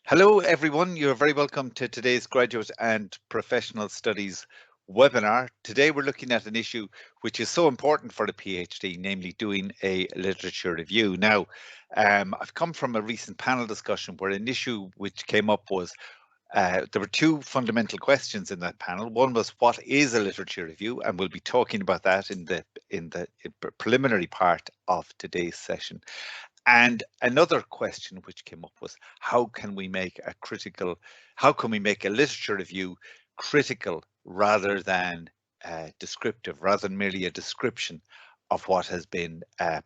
Hello, everyone. You're very welcome to today's Graduate and Professional Studies webinar. Today, we're looking at an issue which is so important for the PhD, namely doing a literature review. Now, I've come from a recent panel discussion where an issue which came up was there were two fundamental questions in that panel. One was, what is a literature review? And we'll be talking about that in the preliminary part of today's session. And another question which came up was, how can we make a literature review critical rather than descriptive, rather than merely a description of what has been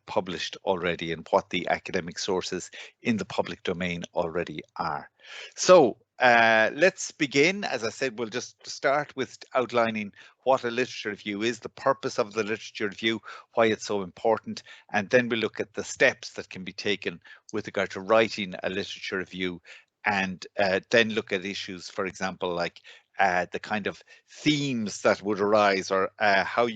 published already and what the academic sources in the public domain already are. So let's begin. As I said, we'll just start with outlining what a literature review is, the purpose of the literature review, why it's so important, and then we'll look at the steps that can be taken with regard to writing a literature review, and then look at issues, for example, like the kind of themes that would arise, or how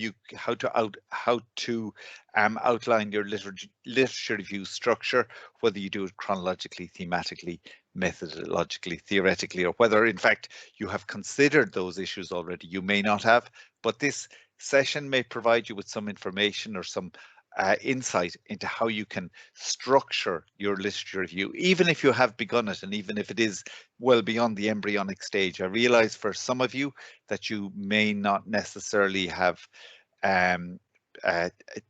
to outline your literature review structure, whether you do it chronologically, thematically, methodologically, theoretically, or whether in fact you have considered those issues already. You may not have, but this session may provide you with some information or some insight into how you can structure your literature review, even if you have begun it and even if it is well beyond the embryonic stage. I realize for some of you that you may not necessarily have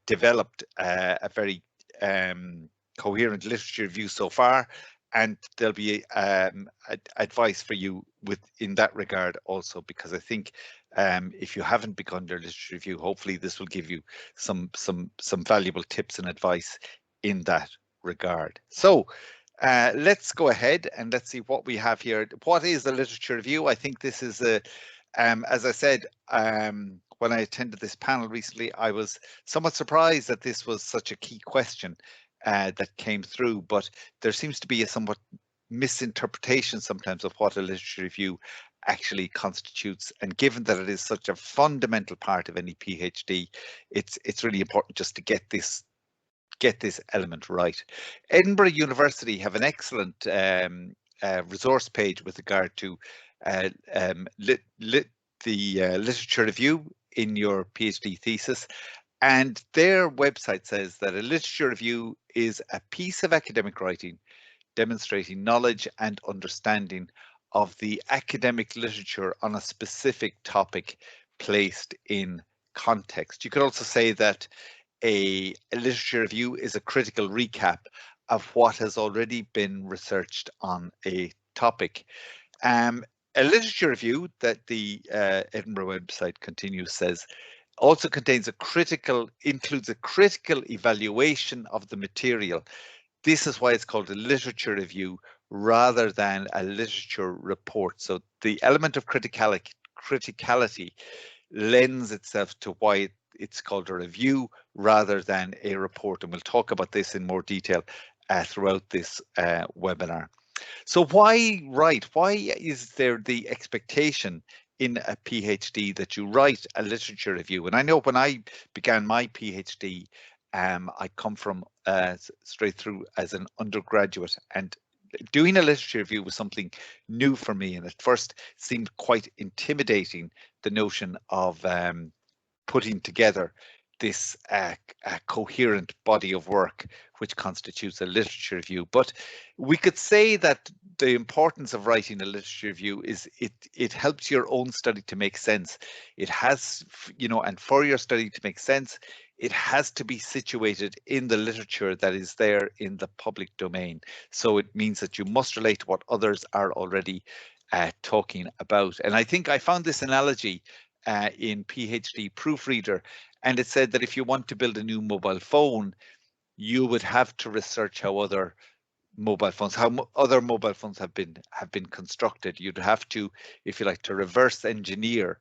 developed a very coherent literature review so far, and there'll be advice for you in that regard also, because I think if you haven't begun your literature review, hopefully this will give you some valuable tips and advice in that regard. So let's go ahead and let's see what we have here. What is a literature review? I think this is as I said, when I attended this panel recently, I was somewhat surprised that this was such a key question that came through, but there seems to be a somewhat misinterpretation sometimes of what a literature review actually constitutes, and given that it is such a fundamental part of any PhD, it's really important just to get this element right. Edinburgh University have an excellent resource page with regard to the literature review in your PhD thesis. And their website says that a literature review is a piece of academic writing demonstrating knowledge and understanding of the academic literature on a specific topic placed in context. You could also say that a literature review is a critical recap of what has already been researched on a topic. A literature review, that the Edinburgh website continues, says, also includes a critical evaluation of the material. This is why it's called a literature review rather than a literature report. So the element of criticality lends itself to why it's called a review rather than a report. And we'll talk about this in more detail throughout this webinar. So why write? Why is there the expectation in a PhD that you write a literature review? And I know when I began my PhD, I come from straight through as an undergraduate, and doing a literature review was something new for me, and at first seemed quite intimidating, the notion of putting together this coherent body of work which constitutes a literature review. But we could say that the importance of writing a literature review is it helps your own study to make sense. It has, and for your study to make sense, it has to be situated in the literature that is there in the public domain. So it means that you must relate to what others are already talking about. And I think I found this analogy in PhD Proofreader, and it said that if you want to build a new mobile phone, you would have to research how other mobile phones have been constructed. You'd have to, if you like, to reverse engineer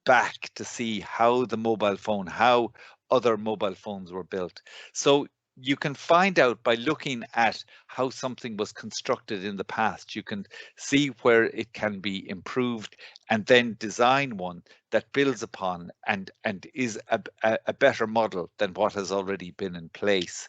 back to see how other mobile phones were built. So you can find out by looking at how something was constructed in the past. You can see where it can be improved, and then design one that builds upon and is a better model than what has already been in place.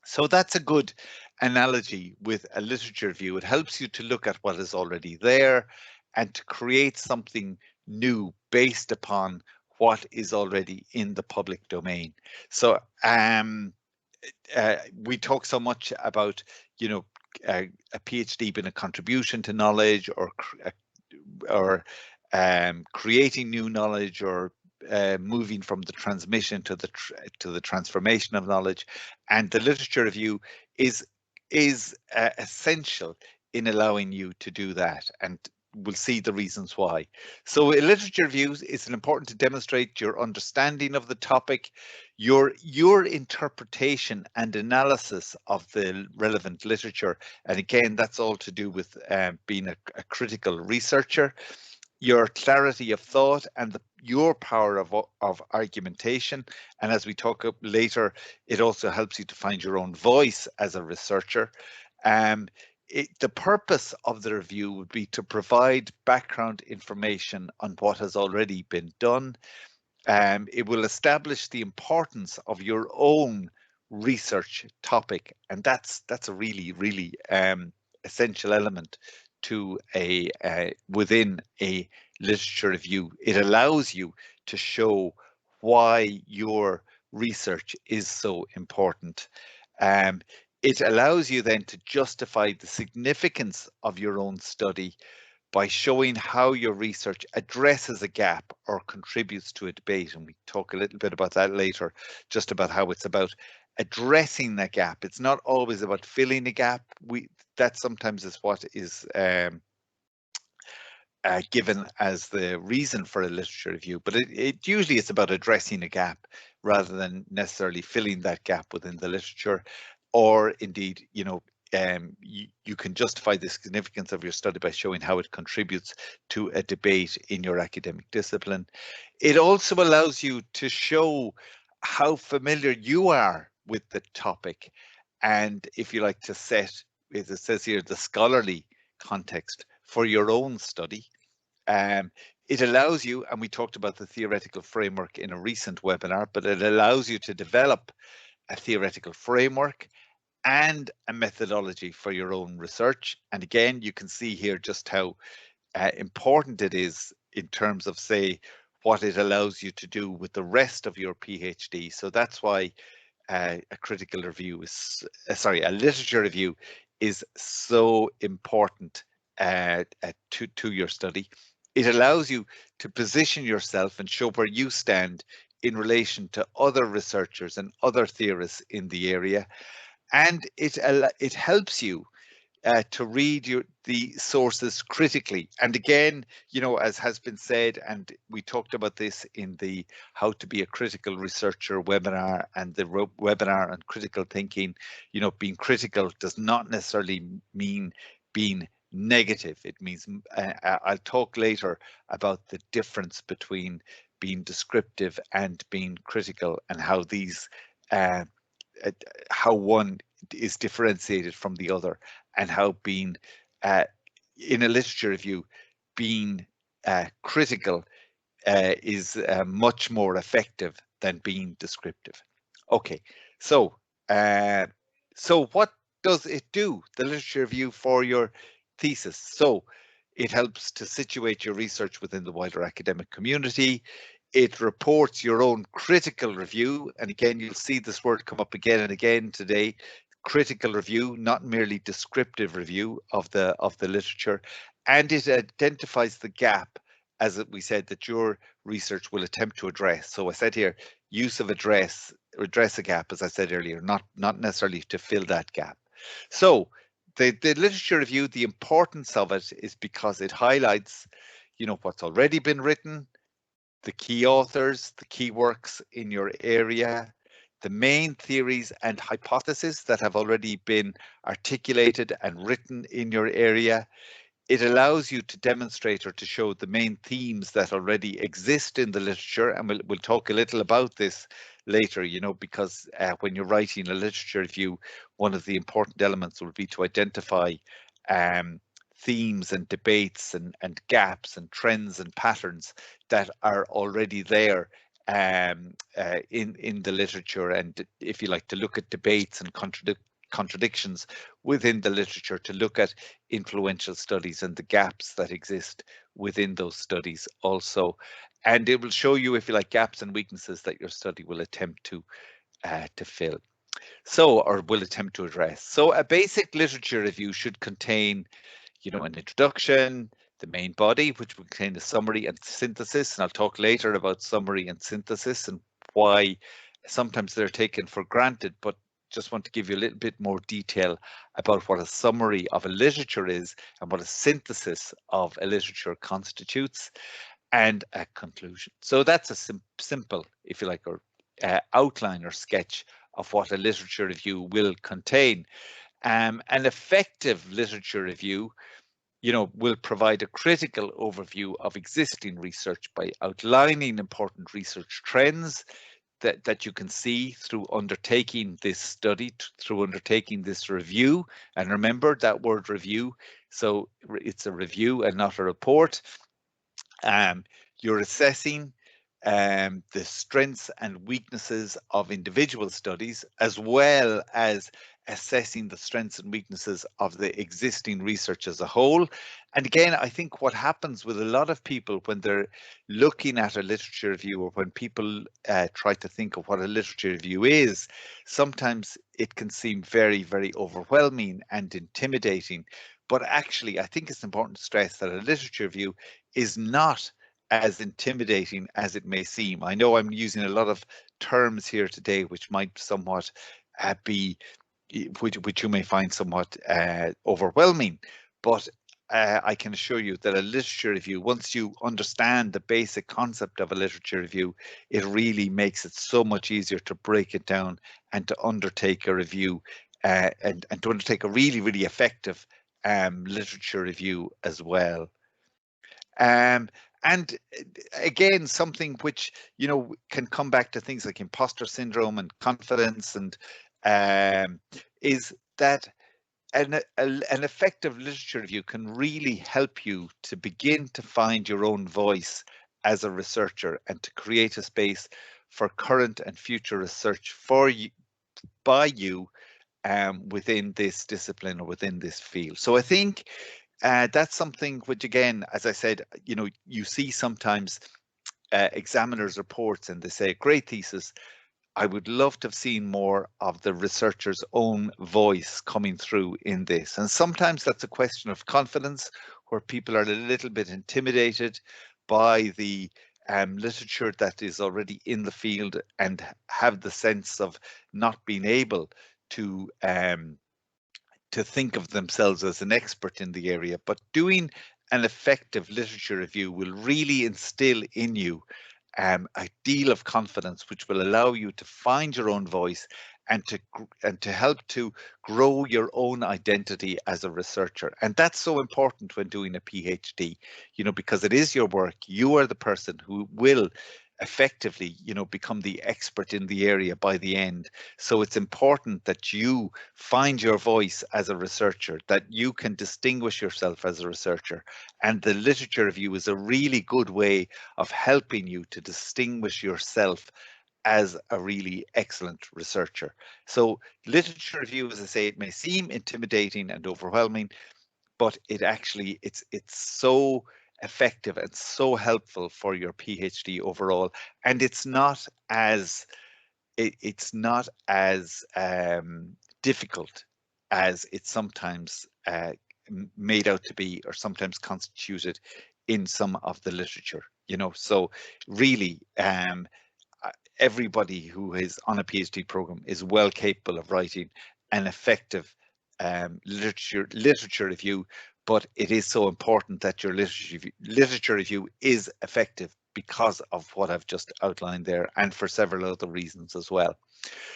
So that's a good analogy with a literature review. It helps you to look at what is already there and to create something new based upon what is already in the public domain. So we talk so much about, a PhD being a contribution to knowledge, or creating new knowledge, or moving from the transmission to the transformation of knowledge. And the literature review is essential in allowing you to do that, and we'll see the reasons why. So a literature review is important to demonstrate your understanding of the topic, your interpretation and analysis of the relevant literature. And again, that's all to do with being a critical researcher, your clarity of thought, and your power of argumentation. And as we talk later, it also helps you to find your own voice as a researcher. The purpose of the review would be to provide background information on what has already been done. It will establish the importance of your own research topic, and that's a really essential element to within a literature review. It allows you to show why your research is so important. It allows you then to justify the significance of your own study by showing how your research addresses a gap or contributes to a debate. And we talk a little bit about that later, just about how it's about addressing that gap. It's not always about filling a gap. That sometimes is what is given as the reason for a literature review, but it usually it's about addressing a gap rather than necessarily filling that gap within the literature. Or indeed, you can justify the significance of your study by showing how it contributes to a debate in your academic discipline. It also allows you to show how familiar you are with the topic, and if you like to set, as it says here, the scholarly context for your own study. It allows you, and we talked about the theoretical framework in a recent webinar, but it allows you to develop a theoretical framework and a methodology for your own research. And again, you can see here just how important it is in terms of, say, what it allows you to do with the rest of your PhD. So that's why a critical review is, a literature review is so important to your study. It allows you to position yourself and show where you stand in relation to other researchers and other theorists in the area. And it helps you to read the sources critically. And again, as has been said, and we talked about this in the How to Be a Critical Researcher webinar and the webinar on critical thinking, being critical does not necessarily mean being negative. It means, I'll talk later about the difference between being descriptive and being critical, and how these how one is differentiated from the other, and how being in a literature review, being critical is much more effective than being descriptive. Okay, so what does it do, the literature review, for your thesis? So it helps to situate your research within the wider academic community. It reports your own critical review, and again, you'll see this word come up again and again today. Critical review, not merely descriptive review of the literature, and it identifies the gap, as we said, that your research will attempt to address. So I said here, use of address a gap, as I said earlier, not necessarily to fill that gap. So the literature review, the importance of it is because it highlights, what's already been written, the key authors, the key works in your area, the main theories and hypotheses that have already been articulated and written in your area. It allows you to demonstrate or to show the main themes that already exist in the literature, and we'll talk a little about this later, because when you're writing a literature review, one of the important elements will be to identify themes and debates and gaps and trends and patterns that are already there in the literature, and if you like to look at debates and contradictions within the literature, to look at influential studies and the gaps that exist within those studies also. And it will show you, if you like, gaps and weaknesses that your study will attempt to fill. So, or will attempt to address. So a basic literature review should contain, you know, an introduction, the main body, which will contain a summary and synthesis. And I'll talk later about summary and synthesis and why sometimes they're taken for granted, but just want to give you a little bit more detail about what a summary of a literature is and what a synthesis of a literature constitutes, and a conclusion. So that's a simple, if you like, or outline or sketch of what a literature review will contain. An effective literature review, you know, will provide a critical overview of existing research by outlining important research trends that you can see through undertaking this study, through undertaking this review. And remember that word review, so it's a review and not a report. You're assessing the strengths and weaknesses of individual studies, as well as assessing the strengths and weaknesses of the existing research as a whole. And again, I think what happens with a lot of people when they're looking at a literature review, or when people try to think of what a literature review is, sometimes it can seem very, very overwhelming and intimidating. But actually, I think it's important to stress that a literature review is not as intimidating as it may seem. I know I'm using a lot of terms here today which might somewhat be, which you may find somewhat overwhelming, but I can assure you that a literature review, once you understand the basic concept of a literature review, it really makes it so much easier to break it down and to undertake a review, and to undertake a really, really effective literature review as well. And again, something which, you know, can come back to things like imposter syndrome and confidence, and is that an effective literature review can really help you to begin to find your own voice as a researcher, and to create a space for current and future research for you, by you, within this discipline or within this field. So I think that's something which, again, as I said, you know, you see sometimes examiners' reports and they say, great thesis. I would love to have seen more of the researcher's own voice coming through in this. And sometimes that's a question of confidence, where people are a little bit intimidated by the literature that is already in the field, and have the sense of not being able to think of themselves as an expert in the area. But doing an effective literature review will really instill in you a deal of confidence, which will allow you to find your own voice, and to help to grow your own identity as a researcher. And that's so important when doing a PhD, you know, because it is your work. You are the person who will effectively, you know, become the expert in the area by the end. So it's important that you find your voice as a researcher, that you can distinguish yourself as a researcher. And the literature review is a really good way of helping you to distinguish yourself as a really excellent researcher. So literature review, as I say, it may seem intimidating and overwhelming, but it actually, it's so effective and so helpful for your PhD overall. And it's not as difficult as it's sometimes made out to be, or sometimes constituted in some of the literature, you know. So really, everybody who is on a PhD program is well capable of writing an effective literature review, but it is so important that your literature review is effective because of what I've just outlined there, and for several other reasons as well.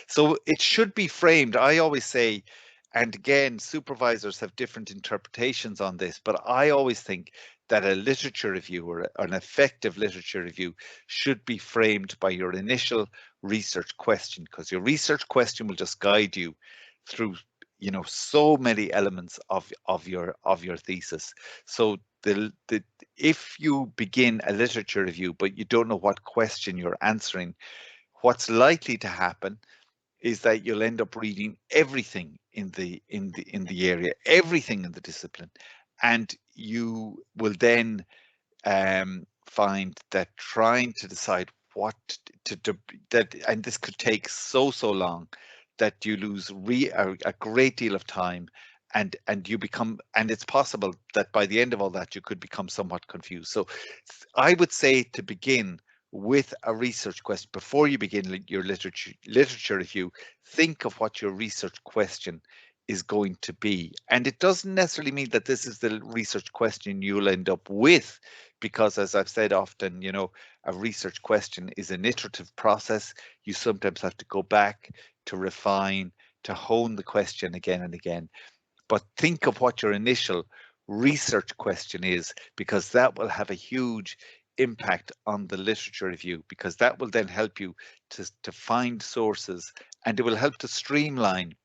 So it should be framed, I always say, and again, supervisors have different interpretations on this, but I always think that a literature review, or an effective literature review, should be framed by your initial research question, because your research question will just guide you through, you know, so many elements of your thesis. So if you begin a literature review but you don't know what question you're answering, what's likely to happen is that you'll end up reading everything in the area, everything in the discipline, and you will then find that trying to decide what to that, and this could take so long, that you lose a great deal of time, and you become, and it's possible that by the end of all that you could become somewhat confused. So I would say to begin with a research question before you begin your literature review. Think of what your research question is going to be, and it doesn't necessarily mean that this is the research question you'll end up with, because as I've said often, you know, a research question is an iterative process. You sometimes have to go back to refine, to hone the question again and again. But think of what your initial research question is, because that will have a huge impact on the literature review, because that will then help you to find sources, and it will help to streamline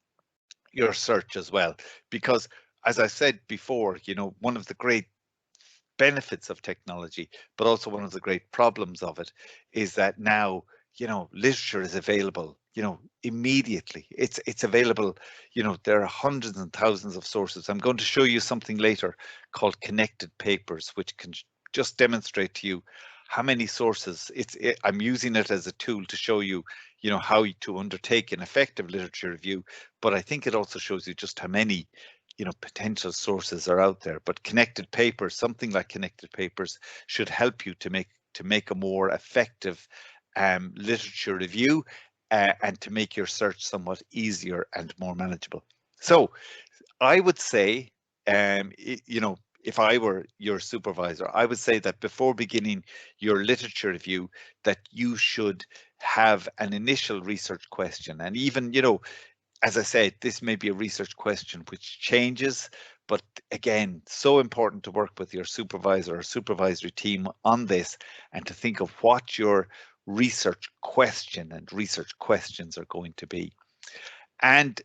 your search as well. Because as I said before, you know, one of the great benefits of technology, but also one of the great problems of it, is that now, you know, literature is available, you know, immediately. It's available, you know, there are hundreds and thousands of sources. I'm going to show you something later called connected papers, which can just demonstrate to you how many sources. I'm using it as a tool to show you, you know, how to undertake an effective literature review, but I think it also shows you just how many, you know, potential sources are out there. But connected papers, something like connected papers, should help you to make a more effective literature review, and to make your search somewhat easier and more manageable. So I would say, you know, if I were your supervisor, I would say that before beginning your literature review, that you should have an initial research question. And even, you know, as I said, this may be a research question which changes, but again, so important to work with your supervisor or supervisory team on this, and to think of what your research question and research questions are going to be. And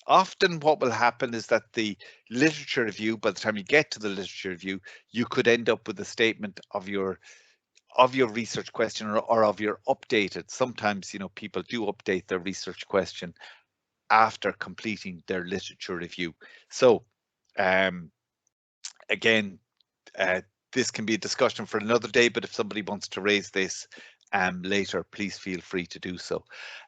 often what will happen is that the literature review, by the time you get to the literature review, you could end up with a statement of your research question, or of your updated. Sometimes, you know, people do update their research question after completing their literature review. So again, this can be a discussion for another day, but if somebody wants to raise this later, please feel free to do so.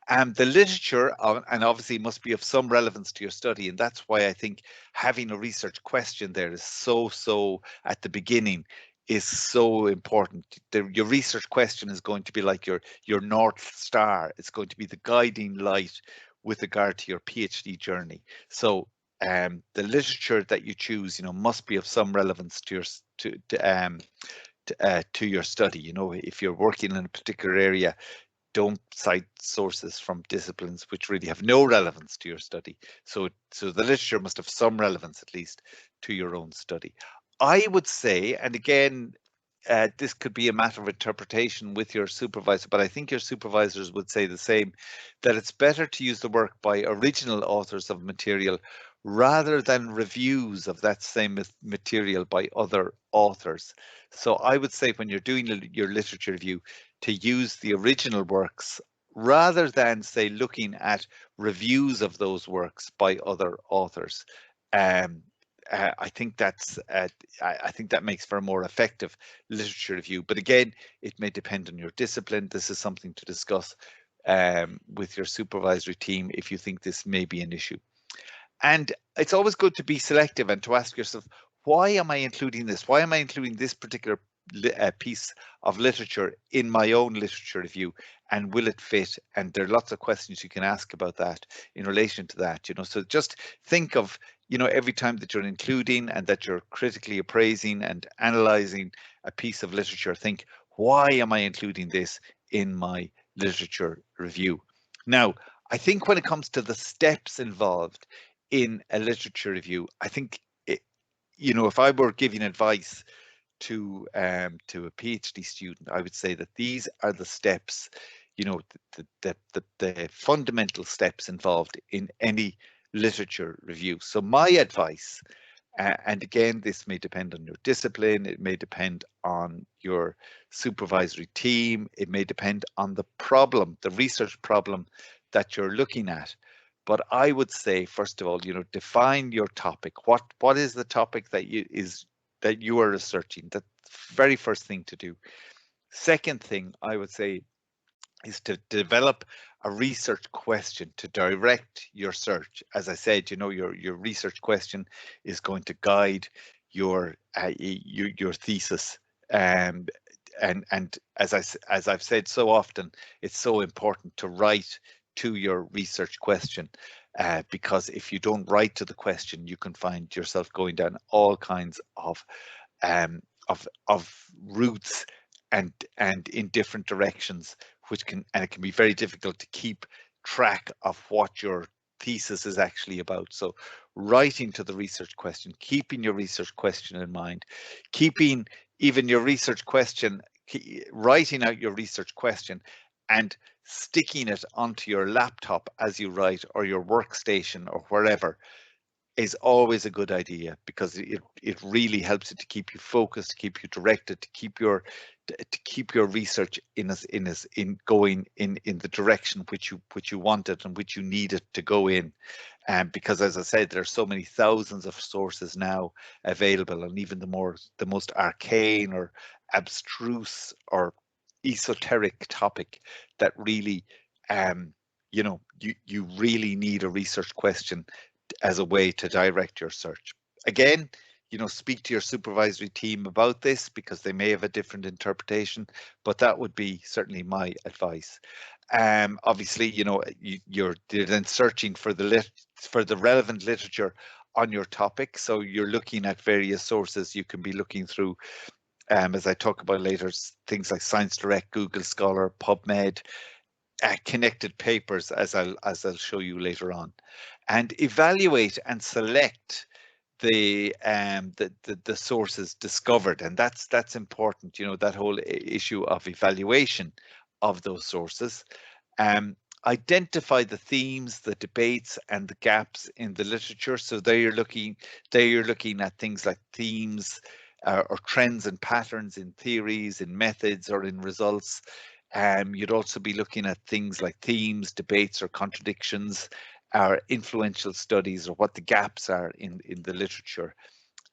The literature, and obviously must be of some relevance to your study, and that's why I think having a research question there is so at the beginning is so important. Your research question is going to be like your North Star. It's going to be the guiding light with regard to your PhD journey. So the literature that you choose, you know, must be of some relevance to your study. You know, if you're working in a particular area, don't cite sources from disciplines which really have no relevance to your study. So the literature must have some relevance, at least, to your own study. I would say, and again, this could be a matter of interpretation with your supervisor, but I think your supervisors would say the same, that it's better to use the work by original authors of material rather than reviews of that same material by other authors. So I would say when you're doing your literature review, to use the original works rather than, say, looking at reviews of those works by other authors. I think that makes for a more effective literature review. But again, it may depend on your discipline. This is something to discuss with your supervisory team if you think this may be an issue. And it's always good to be selective and to ask yourself, why am I including this? Why am I including this particular piece of literature in my own literature review, and will it fit? And there are lots of questions you can ask about that in relation to that, you know. So just think of, you know, every time that you're including and that you're critically appraising and analyzing a piece of literature, think, why am I including this in my literature review? Now, I think when it comes to the steps involved in a literature review, I think, you know, if I were giving advice to a PhD student, I would say that these are the steps, you know, the fundamental steps involved in any literature review. So my advice, and again, this may depend on your discipline, it may depend on your supervisory team, it may depend on the problem, the research problem that you're looking at. But I would say, first of all, define your topic. What is the topic that you are researching? That's the very first thing to do. Second thing I would say is to develop a research question to direct your search. As I said, your research question is going to guide your thesis. And as I've said so often, it's so important to write to your research question, because if you don't write to the question, you can find yourself going down all kinds of routes and in different directions, and it can be very difficult to keep track of what your thesis is actually about. So writing to the research question, keeping your research question in mind, keeping even your research question, writing out your research question and sticking it onto your laptop as you write, or your workstation, or wherever, is always a good idea, because it really helps it to keep you focused, to keep you directed, to keep your research in going in the direction which you want it and which you need it to go in. Because, as I said, there are so many thousands of sources now available, and even the most arcane or abstruse or esoteric topic that really you really need a research question as a way to direct your search. Again, speak to your supervisory team about this, because they may have a different interpretation, but that would be certainly my advice. Obviously, you're then searching for the relevant literature on your topic. So you're looking at various sources. You can be looking through, as I talk about later, things like Science Direct, Google Scholar, PubMed, connected papers, as I'll show you later on, and evaluate and select the sources discovered. And that's important, that whole issue of evaluation of those sources. Identify the themes, the debates, and the gaps in the literature. So there you're looking at things like themes, or trends and patterns in theories, in methods, or in results. You'd also be looking at things like themes, debates, or contradictions, or influential studies, or what the gaps are in the literature.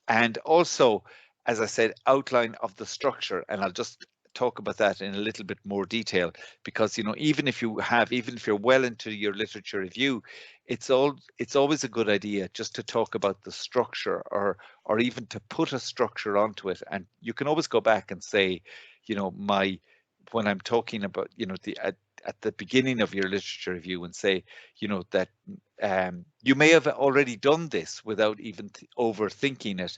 And also, as I said, outline of the structure. And I'll just talk about that in a little bit more detail, because even if you're well into your literature review, it's always a good idea just to talk about the structure, or even to put a structure onto it. And you can always go back and say, when I'm talking about, at the beginning of your literature review, and say, that you may have already done this without even overthinking it.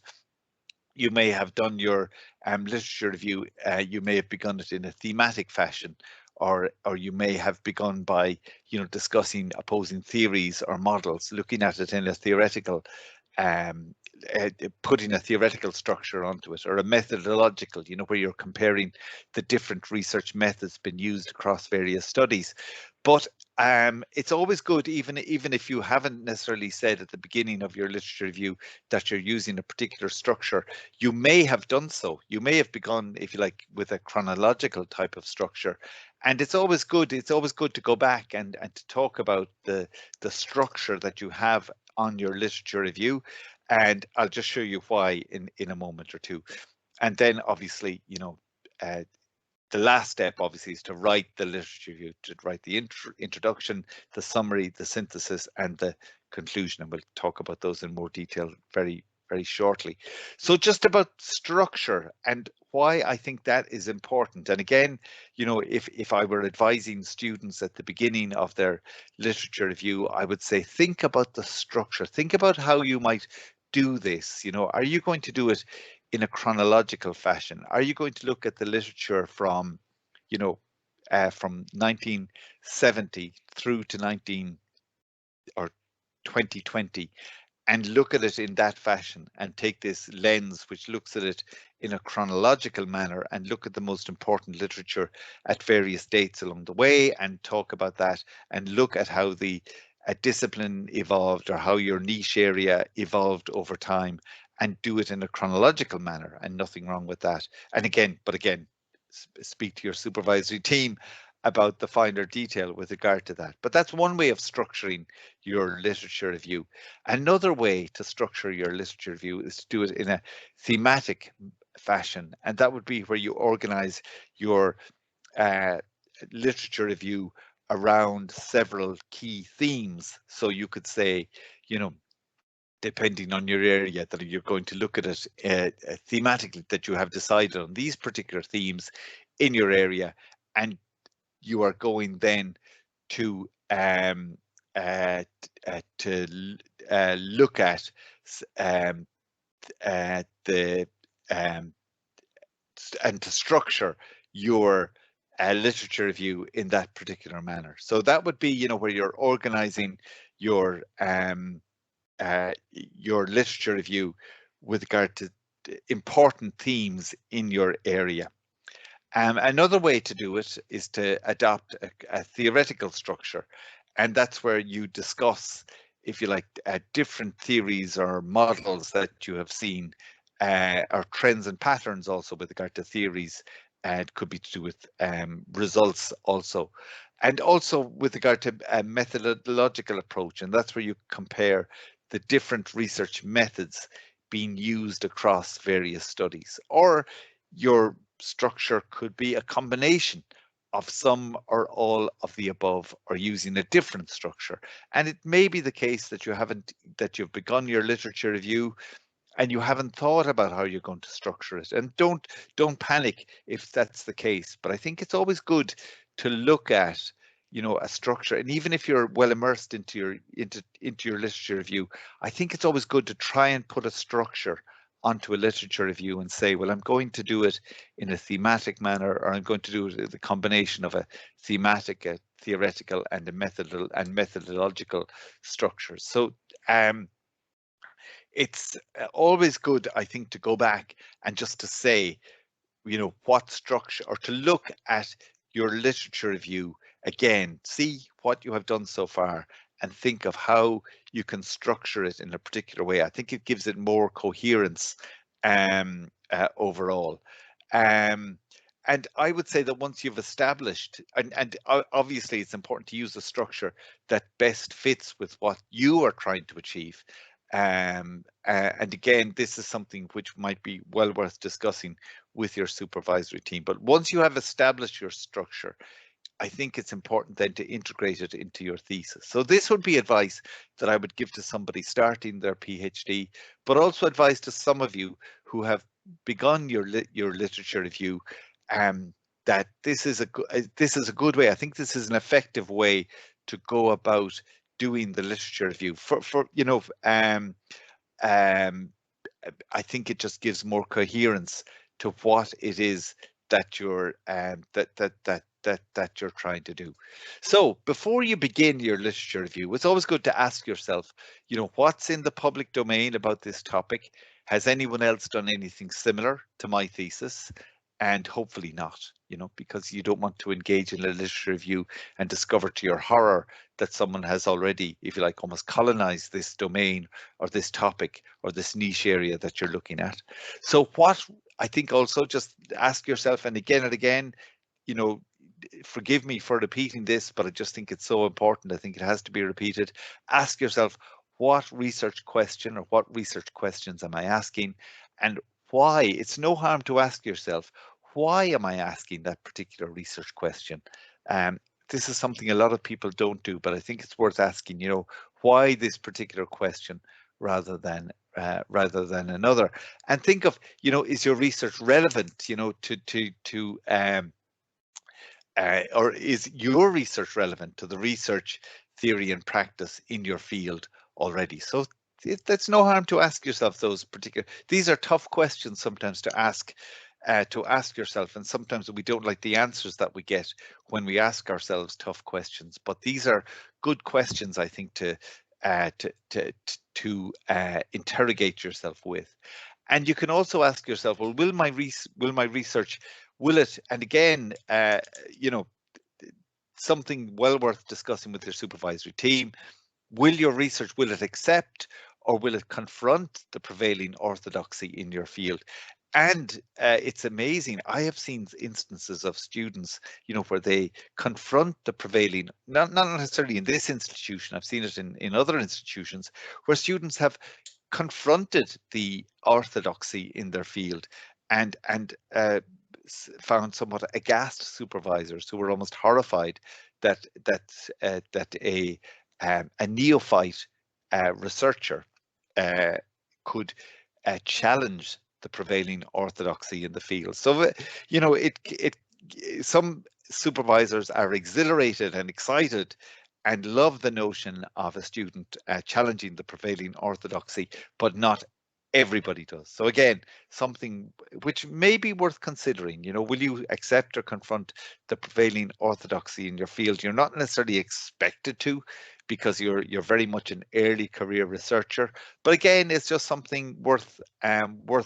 You may have done your literature review, you may have begun it in a thematic fashion, or you may have begun by, discussing opposing theories or models, looking at it in a theoretical, putting a theoretical structure onto it, or a methodological, where you're comparing the different research methods been used across various studies. But it's always good, even if you haven't necessarily said at the beginning of your literature review that you're using a particular structure, you may have done so. You may have begun, if you like, with a chronological type of structure. And it's always good to go back and to talk about the structure that you have on your literature review. And I'll just show you why in a moment or two. And then obviously, the last step obviously is to write the literature review, to write the introduction, the summary, the synthesis, and the conclusion. And we'll talk about those in more detail very, very shortly. So just about structure and why I think that is important. And again, if I were advising students at the beginning of their literature review, I would say, think about the structure. Think about how you might do this. Are you going to do it in a chronological fashion? Are you going to look at the literature from 1970 through to 2020, and look at it in that fashion, and take this lens which looks at it in a chronological manner, and look at the most important literature at various dates along the way, and talk about that, and look at how a discipline evolved, or how your niche area evolved over time, and do it in a chronological manner, and nothing wrong with that. And again, speak to your supervisory team about the finer detail with regard to that. But that's one way of structuring your literature review. Another way to structure your literature review is to do it in a thematic fashion, and that would be where you organize your literature review around several key themes. So you could say, you know, depending on your area, that you're going to look at it thematically, that you have decided on these particular themes in your area, and you are going then to look at the and to structure your literature review in that particular manner. So that would be, where you're organizing your literature review with regard to important themes in your area. Another way to do it is to adopt a theoretical structure, and that's where you discuss, if you like, different theories or models that you have seen, or trends and patterns also with regard to theories, and it could be to do with results also, and also with regard to a methodological approach, and that's where you compare the different research methods being used across various studies. Or your structure could be a combination of some or all of the above, or using a different structure. And it may be the case that you've begun your literature review and you haven't thought about how you're going to structure it. And don't panic if that's the case. But I think it's always good to look at, a structure. And even if you're well immersed into your literature review, I think it's always good to try and put a structure onto a literature review and say, well, I'm going to do it in a thematic manner, or I'm going to do it in the combination of a thematic, a theoretical, and a methodological structure. So it's always good, I think, to go back and just to say, what structure, or to look at your literature review again, see what you have done so far, and think of how you can structure it in a particular way. I think it gives it more coherence overall. And I would say that once you've established, and obviously it's important to use a structure that best fits with what you are trying to achieve. And again, this is something which might be well worth discussing with your supervisory team. But once you have established your structure, I think it's important then to integrate it into your thesis. So this would be advice that I would give to somebody starting their PhD, but also advice to some of you who have begun your literature review, that this is a good way. I think this is an effective way to go about doing the literature review. I think it just gives more coherence to what it is that you're that you're trying to do. So before you begin your literature review, it's always good to ask yourself, what's in the public domain about this topic? Has anyone else done anything similar to my thesis? And hopefully not, because you don't want to engage in a literature review and discover to your horror that someone has already, if you like, almost colonized this domain or this topic or this niche area that you're looking at. So what I think also, just ask yourself, and again, forgive me for repeating this, but I just think it's so important. I think it has to be repeated. Ask yourself, what research question or what research questions am I asking, and why? It's no harm to ask yourself, why am I asking that particular research question? This is something a lot of people don't do, but I think it's worth asking, why this particular question rather than another. And think of, is your research relevant, or is your research relevant to the research, theory and practice in your field already? So that's no harm to ask yourself those particular. These are tough questions sometimes to ask yourself, and sometimes we don't like the answers that we get when we ask ourselves tough questions. But these are good questions, I think, to interrogate yourself with. And you can also ask yourself, well, will my research, will it? And again, something well worth discussing with your supervisory team. Will your research, will it accept or will it confront the prevailing orthodoxy in your field? And it's amazing. I have seen instances of students, where they confront the prevailing, not necessarily in this institution, I've seen it in other institutions, where students have confronted the orthodoxy in their field and found somewhat aghast supervisors who were almost horrified that a neophyte researcher uh, could challenge the prevailing orthodoxy in the field. So, some supervisors are exhilarated and excited and love the notion of a student challenging the prevailing orthodoxy, but not everybody does. So again, something which may be worth considering, will you accept or confront the prevailing orthodoxy in your field? You're not necessarily expected to, because you're very much an early career researcher. But again, it's just something worth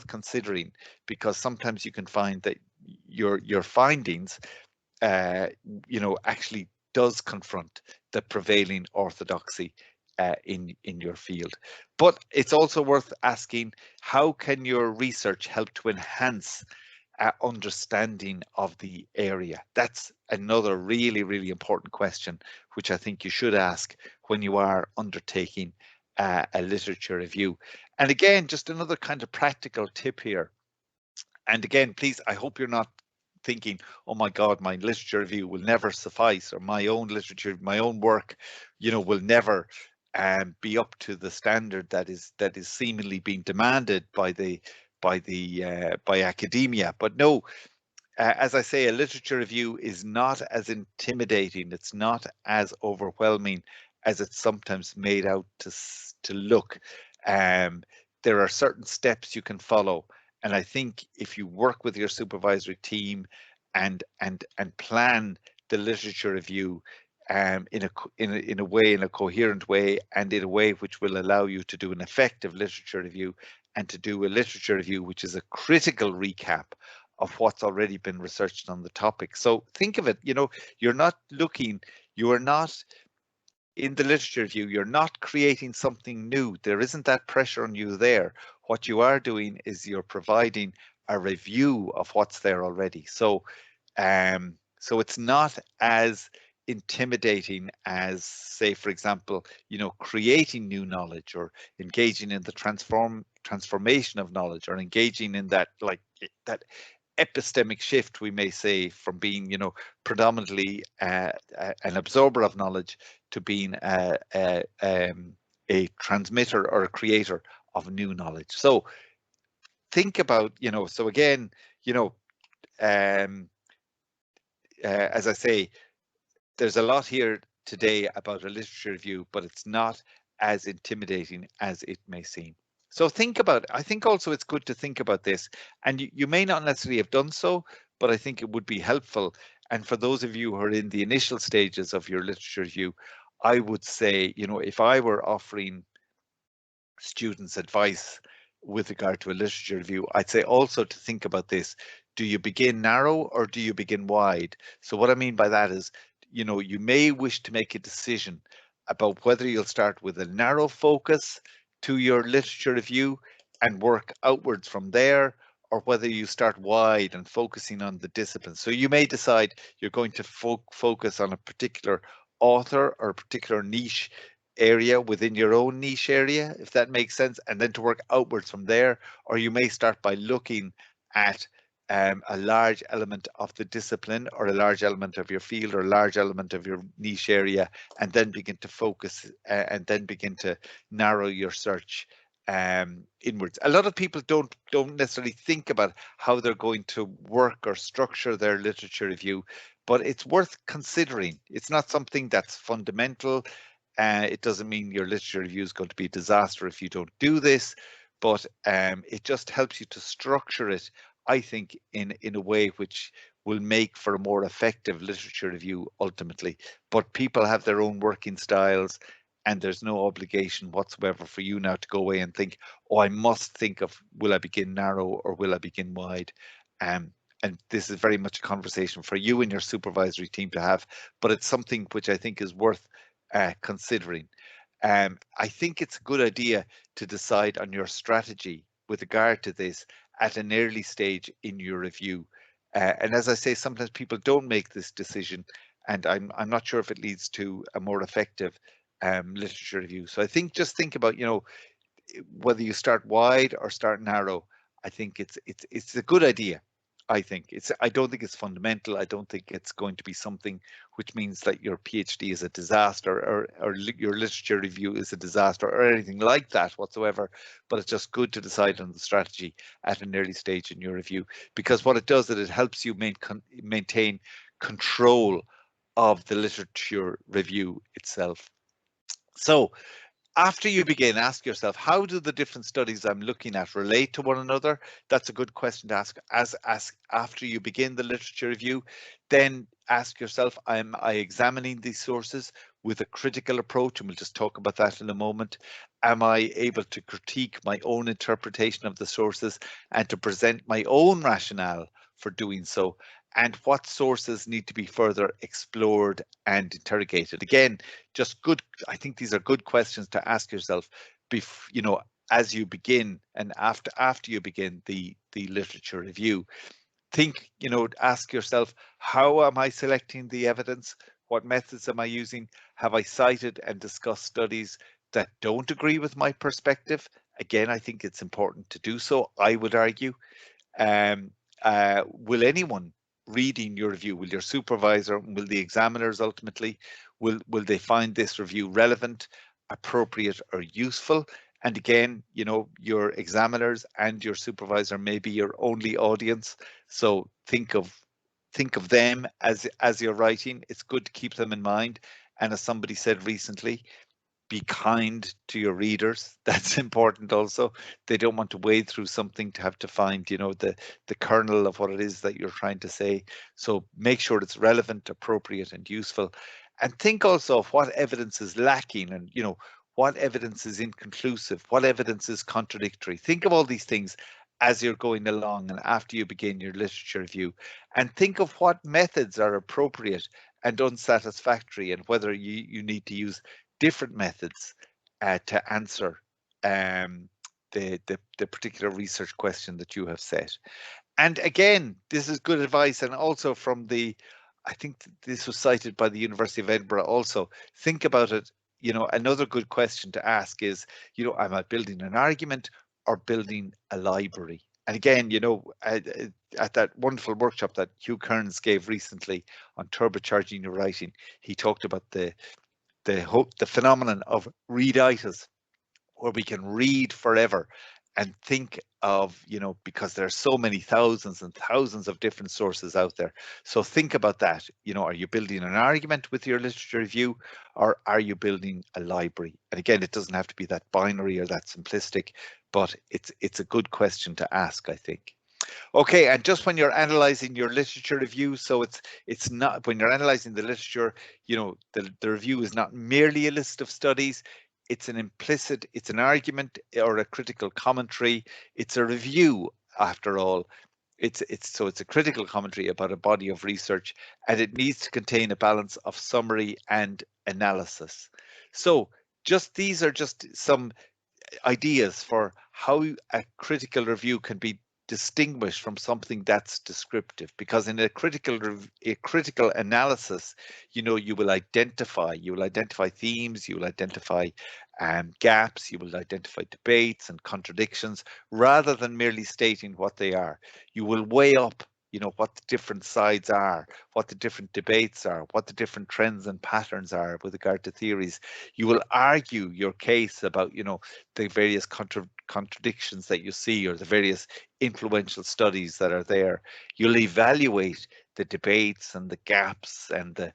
considering, because sometimes you can find that your findings actually does confront the prevailing orthodoxy in your field. But it's also worth asking, how can your research help to enhance understanding of the area? That's another really, really important question, which I think you should ask when you are undertaking a literature review. And again, just another kind of practical tip here. And again, please, I hope you're not thinking, oh my God, my literature review will never suffice, or my own literature, my own work, will never be up to the standard that is seemingly being demanded by academia. But no, as I say, a literature review is not as intimidating. It's not as overwhelming as it's sometimes made out to look. Um, there are certain steps you can follow, and I think if you work with your supervisory team and plan the literature review in a coherent way, and in a way which will allow you to do an effective literature review, and to do a literature review which is a critical recap of what's already been researched on the topic. So think of it, you are not in the literature review, you're not creating something new. There isn't that pressure on you there. What you are doing is you're providing a review of what's there already. So it's not as intimidating as, say, for example, creating new knowledge, or engaging in the transformation of knowledge, or engaging in that, like, that epistemic shift, we may say, from being, predominantly an absorber of knowledge to being a transmitter or a creator of new knowledge. So think about, so again, um, as I say, there's a lot here today about a literature review, but it's not as intimidating as it may seem. So think about it. I think also it's good to think about this, and you may not necessarily have done so, but I think it would be helpful. And for those of you who are in the initial stages of your literature review, I would say, if I were offering students advice with regard to a literature review, I'd say also to think about this. Do you begin narrow or do you begin wide? So what I mean by that is, you may wish to make a decision about whether you'll start with a narrow focus to your literature review and work outwards from there, or whether you start wide and focusing on the discipline. So you may decide you're going to focus on a particular author or a particular niche area within your own niche area, if that makes sense, and then to work outwards from there. Or you may start by looking at a large element of the discipline, or a large element of your field, or a large element of your niche area, and then begin to focus and then begin to narrow your search inwards. A lot of people don't necessarily think about how they're going to work or structure their literature review, but it's worth considering. It's not something that's fundamental. It doesn't mean your literature review is going to be a disaster if you don't do this, but it just helps you to structure it, I think, in a way which will make for a more effective literature review ultimately. But people have their own working styles, and there's no obligation whatsoever for you now to go away and think, oh, I must think of, will I begin narrow or will I begin wide? And this is very much a conversation for you and your supervisory team to have, but it's something which I think is worth considering. I think it's a good idea to decide on your strategy with regard to this at an early stage in your review. And as I say, sometimes people don't make this decision, and I'm not sure if it leads to a more effective literature review. So I think just think about, whether you start wide or start narrow. I think it's a good idea. I don't think it's fundamental. I don't think it's going to be something which means that your PhD is a disaster, or your literature review is a disaster, or anything like that whatsoever. But it's just good to decide on the strategy at an early stage in your review, because what it does is it helps you maintain control of the literature review itself. So after you begin, ask yourself, how do the different studies I'm looking at relate to one another? That's a good question to ask. Ask after you begin the literature review. Then ask yourself, am I examining these sources with a critical approach? And we'll just talk about that in a moment. Am I able to critique my own interpretation of the sources and to present my own rationale for doing so? And what sources need to be further explored and interrogated? Again, just good. I think these are good questions to ask yourself, as you begin and after you begin the literature review. Think, ask yourself, how am I selecting the evidence? What methods am I using? Have I cited and discussed studies that don't agree with my perspective? Again, I think it's important to do so, I would argue. Will anyone reading your review, will your supervisor, will the examiners ultimately, will they find this review relevant, appropriate, or useful? And again, your examiners and your supervisor may be your only audience, so think of them as you're writing. It's good to keep them in mind. And as somebody said recently, be kind to your readers. That's important also. They don't want to wade through something to have to find, the kernel of what it is that you're trying to say. So make sure it's relevant, appropriate, and useful. And think also of what evidence is lacking, and what evidence is inconclusive, what evidence is contradictory. Think of all these things as you're going along and after you begin your literature review, and think of what methods are appropriate and unsatisfactory, and whether you need to use different methods to answer the particular research question that you have set. And again, this is good advice, and also from I think this was cited by the University of Edinburgh also. Think about it. Another good question to ask is, am I building an argument or building a library? And again, at that wonderful workshop that Hugh Kearns gave recently on turbocharging your writing, he talked about the phenomenon of readitis, where we can read forever and think of, because there are so many thousands and thousands of different sources out there. So think about that. Are you building an argument with your literature review, or are you building a library? And again, it doesn't have to be that binary or that simplistic, but it's a good question to ask, I think. Okay, and just when you're analyzing your literature review, so it's not, when you're analyzing the literature, the review is not merely a list of studies. It's an argument or a critical commentary. It's a review, after all. It's a critical commentary about a body of research, and it needs to contain a balance of summary and analysis. So these are just some ideas for how a critical review can be distinguished from something that's descriptive, because in a critical analysis, you will identify themes, you will identify gaps, you will identify debates and contradictions, rather than merely stating what they are. You will weigh up what the different sides are, what the different debates are, what the different trends and patterns are with regard to theories. You will argue your case about, the various contradictions that you see, or the various influential studies that are there. You'll evaluate the debates and the gaps and the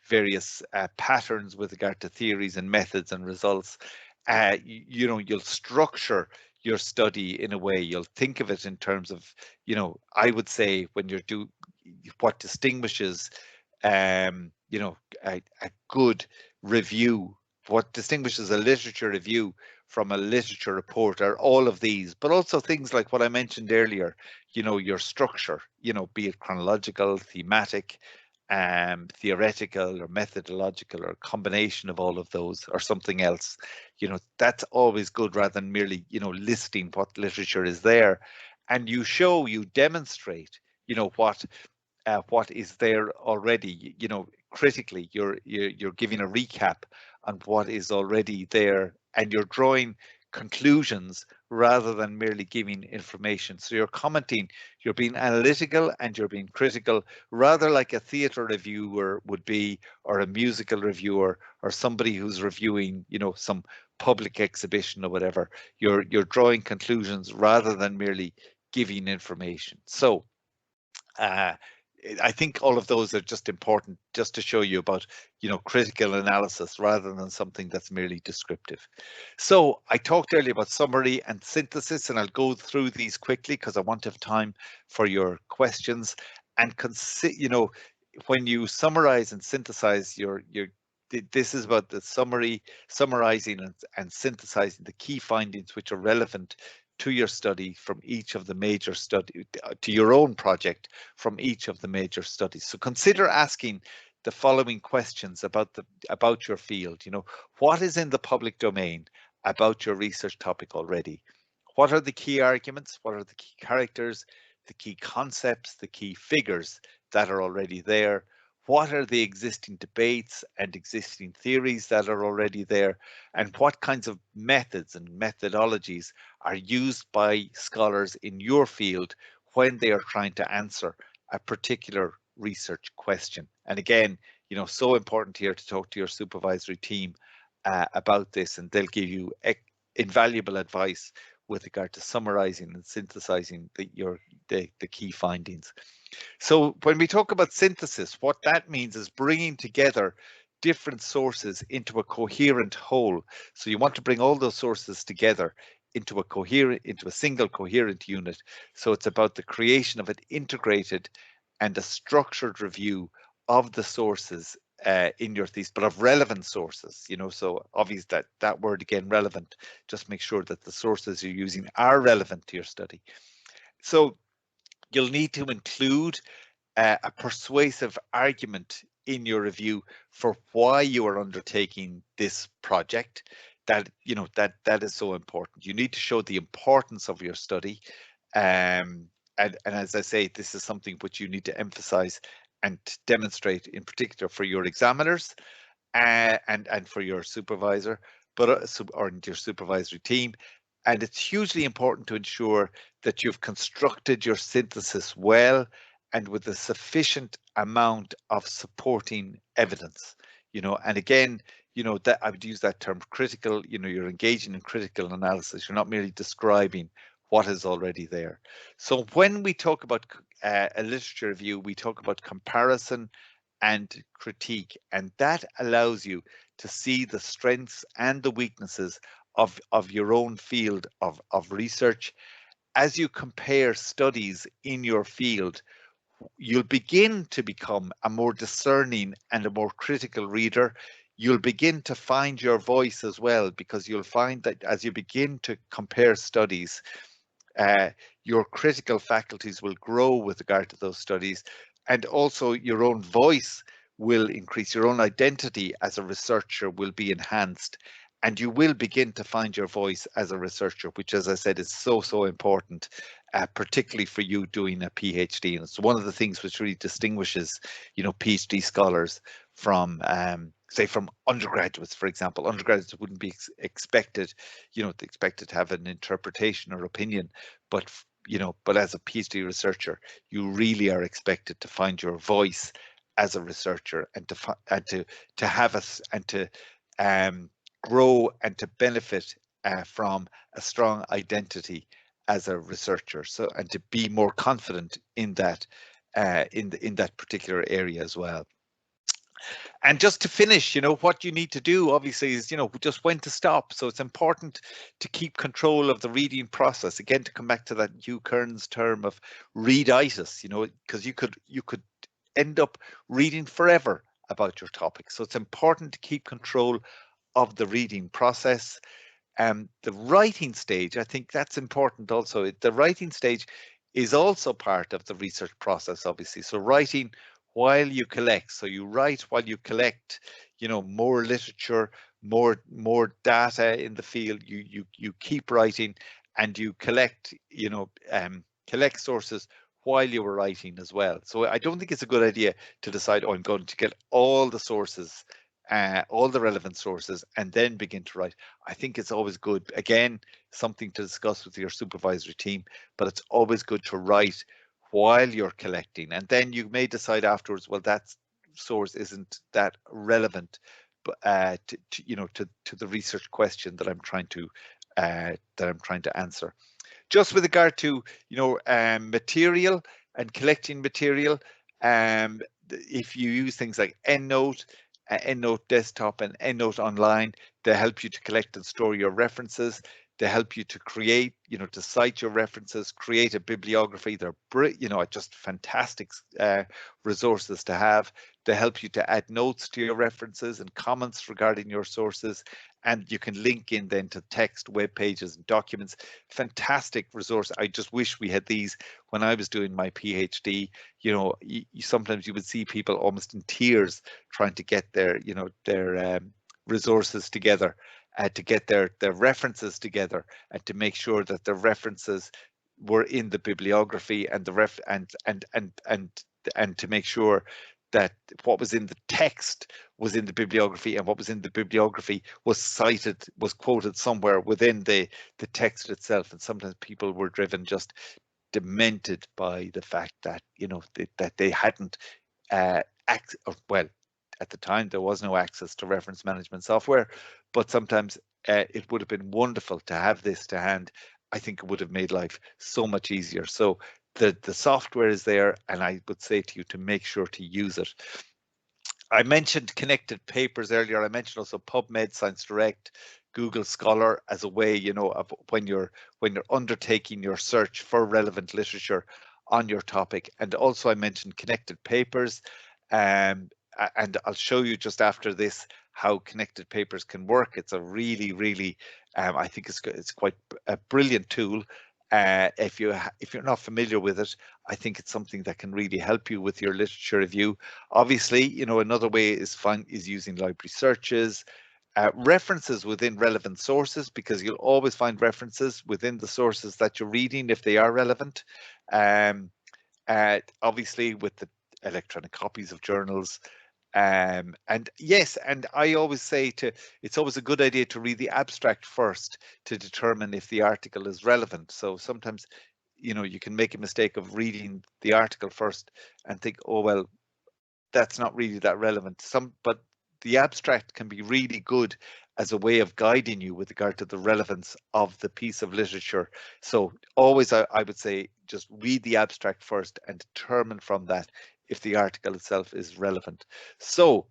various patterns with regard to theories and methods and results. You'll structure your study in a way. You'll think of it in terms of, I would say, when you're what distinguishes, a good review, what distinguishes a literature review from a literature report, are all of these, but also things like what I mentioned earlier, your structure, be it chronological, thematic, theoretical or methodological or a combination of all of those or something else, that's always good rather than merely, listing what literature is there. And you demonstrate, what is there already, critically. You're giving a recap on what is already there, and you're drawing conclusions rather than merely giving information. So you're commenting, you're being analytical and you're being critical, rather like a theatre reviewer would be, or a musical reviewer, or somebody who's reviewing, some public exhibition or whatever. You're drawing conclusions rather than merely giving information. So uh, I think all of those are just important, just to show you about, critical analysis rather than something that's merely descriptive. So I talked earlier about summary and synthesis, and I'll go through these quickly because I want to have time for your questions. And when you summarize and synthesize this is about the summarizing and synthesizing the key findings which are relevant to your study from each of the major to your own project from each of the major studies. So consider asking the following questions about your field. What is in the public domain about your research topic already? What are the key arguments? What are the key characters, the key concepts, the key figures that are already there? What are the existing debates and existing theories that are already there? And what kinds of methods and methodologies are used by scholars in your field when they are trying to answer a particular research question? And again, so important here to talk to your supervisory team about this, and they'll give you invaluable advice with regard to summarizing and synthesizing the key findings. So when we talk about synthesis, what that means is bringing together different sources into a coherent whole. So you want to bring all those sources together into a single coherent unit. So it's about the creation of an integrated and a structured review of the sources in your thesis, but of relevant sources. So obvious that word again, relevant. Just make sure that the sources you're using are relevant to your study. So you'll need to include a persuasive argument in your review for why you are undertaking this project. That is so important. You need to show the importance of your study, and as I say, this is something which you need to emphasize and demonstrate in particular for your examiners and for your supervisor, or your supervisory team. And it's hugely important to ensure that you've constructed your synthesis well and with a sufficient amount of supporting evidence. And again, that I would use that term critical. You're engaging in critical analysis. You're not merely describing what is already there. So when we talk about a literature review, we talk about comparison and critique, and that allows you to see the strengths and the weaknesses of your own field of research. As you compare studies in your field, you'll begin to become a more discerning and a more critical reader. You'll begin to find your voice as well, because you'll find that as you begin to compare studies, your critical faculties will grow with regard to those studies, and also your own voice will increase. Your own identity as a researcher will be enhanced, and you will begin to find your voice as a researcher, which, as I said, is so important, particularly for you doing a PhD. And it's one of the things which really distinguishes, PhD scholars from, say, from undergraduates, for example. Undergraduates wouldn't be expected, expected to have an interpretation or opinion, but as a PhD researcher, you really are expected to find your voice as a researcher, and to have us and to grow and to benefit from a strong identity as a researcher. So, and to be more confident in that in that particular area as well. And just to finish, what you need to do obviously is, just when to stop. So it's important to keep control of the reading process. Again, to come back to that Hugh Kearns term of readitis, because you could end up reading forever about your topic. So it's important to keep control of the reading process. The writing stage, I think that's important also. The writing stage is also part of the research process, obviously. So writing while you collect. So you write while you collect, you know, more literature, more data in the field. You keep writing, and you collect, you know, collect sources while you were writing as well. So I don't think it's a good idea to decide, oh, I'm going to get all the sources, all the relevant sources, and then begin to write. I think it's always good, again, something to discuss with your supervisory team, but it's always good to write while you're collecting, and then you may decide afterwards, well, that source isn't that relevant, but you know, to the research question that I'm trying to answer. Just with regard to, you know, material and collecting material, if you use things like EndNote, EndNote Desktop and EndNote Online, they help you to collect and store your references. They help you to create, you know, to cite your references, create a bibliography. They're, you know, just fantastic resources to have. They help you to add notes to your references and comments regarding your sources. And you can link in then to text, web pages, and documents. Fantastic resource. I just wish we had these when I was doing my PhD. You know, sometimes you would see people almost in tears trying to get their, you know, their resources together, to get their references together, and to make sure that the references were in the bibliography and and to make sure that what was in the text was in the bibliography, and what was in the bibliography was cited, was quoted somewhere within the text itself. And sometimes people were driven just demented by the fact that, you know, that they hadn't well, at the time there was no access to reference management software, but sometimes it would have been wonderful to have this to hand. I think it would have made life so much easier. So the software is there, and I would say to you to make sure to use it. I mentioned connected papers earlier. I mentioned also PubMed, ScienceDirect, Google Scholar as a way, you know, of when you're undertaking your search for relevant literature on your topic. And also I mentioned connected papers, and I'll show you just after this how connected papers can work. It's a really, I think it's quite a brilliant tool. If you're not familiar with it, I think it's something that can really help you with your literature review. Obviously, you know, another way is using library searches, references within relevant sources, because you'll always find references within the sources that you're reading if they are relevant. Obviously, with the electronic copies of journals. And yes, and I always say it's always a good idea to read the abstract first to determine if the article is relevant. So sometimes, you know, you can make a mistake of reading the article first and think, oh, well, that's not really that relevant. But the abstract can be really good as a way of guiding you with regard to the relevance of the piece of literature. So always, I would say, just read the abstract first and determine from that if the article itself is relevant. So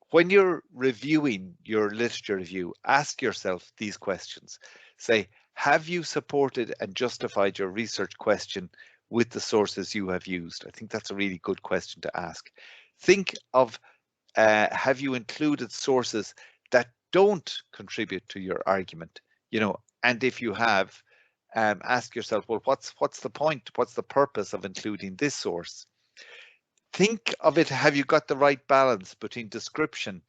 when you're reviewing your literature review, ask yourself these questions. Say, have you supported and justified your research question with the sources you have used? I think that's a really good question to ask. Think of, have you included sources that don't contribute to your argument? You know, and if you have, ask yourself, well, what's the point? What's the purpose of including this source? Think of it, have you got the right balance between description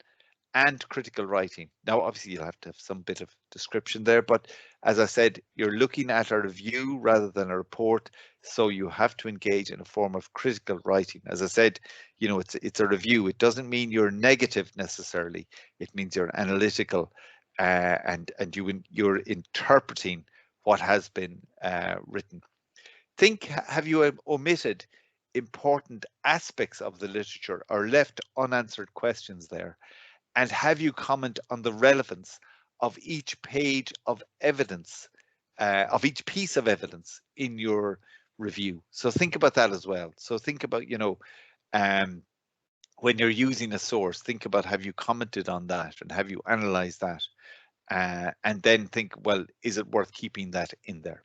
and critical writing? Now, obviously, you'll have to have some bit of description there, but as I said, you're looking at a review rather than a report, so you have to engage in a form of critical writing. As I said, you know, it's a review. It doesn't mean you're negative necessarily. It means you're analytical, and you're interpreting what has been written. Think, have you omitted important aspects of the literature or left unanswered questions there? And have you commented on the relevance of each page of evidence, of each piece of evidence in your review? So think about that as well. So think about, you know, when you're using a source, think about, have you commented on that and have you analyzed that? And then think, well, is it worth keeping that in there?